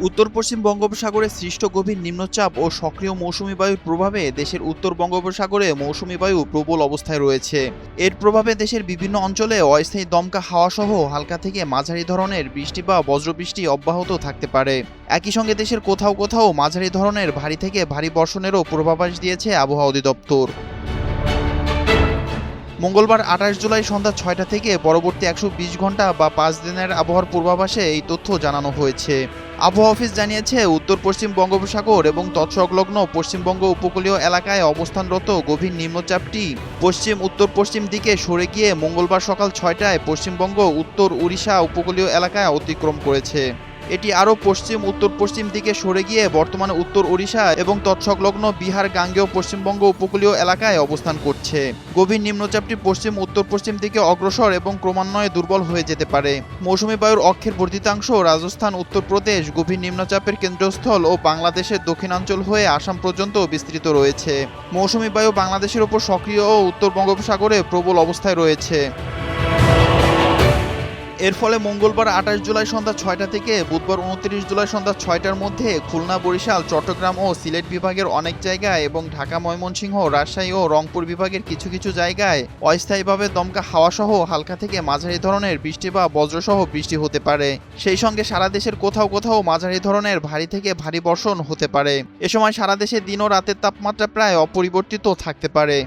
উত্তর পশ্চিম বঙ্গোপসাগরে সৃষ্ট গভীর নিম্নচাপ ও সক্রিয় মৌসুমী বায়ুর প্রভাবে দেশের উত্তর বঙ্গোপসাগরে মৌসুমী বায়ু প্রবল অবস্থায় রয়েছে। এর প্রভাবে দেশের বিভিন্ন অঞ্চলে অস্থায়ী দমকা হাওয়া সহ হালকা থেকে মাঝারি ধরনের বৃষ্টি বা বজ্রবৃষ্টি অব্যাহত থাকতে পারে। একই সঙ্গে দেশের কোথাও কোথাও মাঝারি ধরনের ভারী থেকে ভারী বর্ষণেরও পূর্বাভাস দিয়েছে আবহাওয়া অধিদপ্তর। মঙ্গলবার ২৮ জুলাই সন্ধ্যা ৬টা থেকে পরবর্তী ১২০ ঘন্টা বা ৫ দিনের আবহাওয়ার পূর্বাভাসে এই তথ্য জানানো হয়েছে। আবহাওয়া অফিস জানিয়েছে, উত্তর পশ্চিম বঙ্গোপসাগর এবং তৎসংলগ্ন পশ্চিমবঙ্গ উপকূলীয় এলাকায় অবস্থানরত গভীর নিম্নচাপটি পশ্চিম উত্তর পশ্চিম দিকে সরে গিয়ে মঙ্গলবার সকাল ৬টায় পশ্চিমবঙ্গ উত্তর উড়িষ্যা উপকূলীয় এলাকায় অতিক্রম করেছে। এটি আরও পশ্চিম উত্তর পশ্চিম দিকে সরে গিয়ে বর্তমানে উত্তর ওড়িশা এবং তৎসংলগ্ন বিহার গাঙ্গেয় পশ্চিমবঙ্গ উপকূলীয় এলাকায় অবস্থান করছে। গভীর নিম্নচাপটি পশ্চিম উত্তর পশ্চিম দিকে অগ্রসর এবং ক্রমান্বয়ে দুর্বল হয়ে যেতে পারে। মৌসুমী বায়ুর অক্ষের বর্ধিতাংশ রাজস্থান, উত্তরপ্রদেশ, গভীর নিম্নচাপের কেন্দ্রস্থল ও বাংলাদেশের দক্ষিণাঞ্চল হয়ে আসাম পর্যন্ত বিস্তৃত রয়েছে। মৌসুমী বায়ু বাংলাদেশের ওপর সক্রিয় ও উত্তর বঙ্গোপসাগরে প্রবল অবস্থায় রয়েছে। এর ফলে মঙ্গলবার ২৮ জুলাই সন্ধ্যা ৬টা থেকে বুধবার ২৯ জুলাই সন্ধ্যা ৬টার মধ্যে খুলনা, বরিশাল, চট্টগ্রাম ও সিলেট বিভাগের অনেক জায়গায় এবং ঢাকা, ময়মনসিংহ, রাজশাহী ও রংপুর বিভাগের কিছু কিছু জায়গায় অস্থায়ীভাবে দমকা হাওয়াসহ হালকা থেকে মাঝারি ধরনের বৃষ্টি বা বজ্রসহ বৃষ্টি হতে পারে। সেই সঙ্গে সারা দেশের কোথাও কোথাও মাঝারি ধরনের ভারী থেকে ভারী বর্ষণ হতে পারে। এ সময় সারা দেশে দিন ও রাতের তাপমাত্রা প্রায় অপরিবর্তিত থাকতে পারে।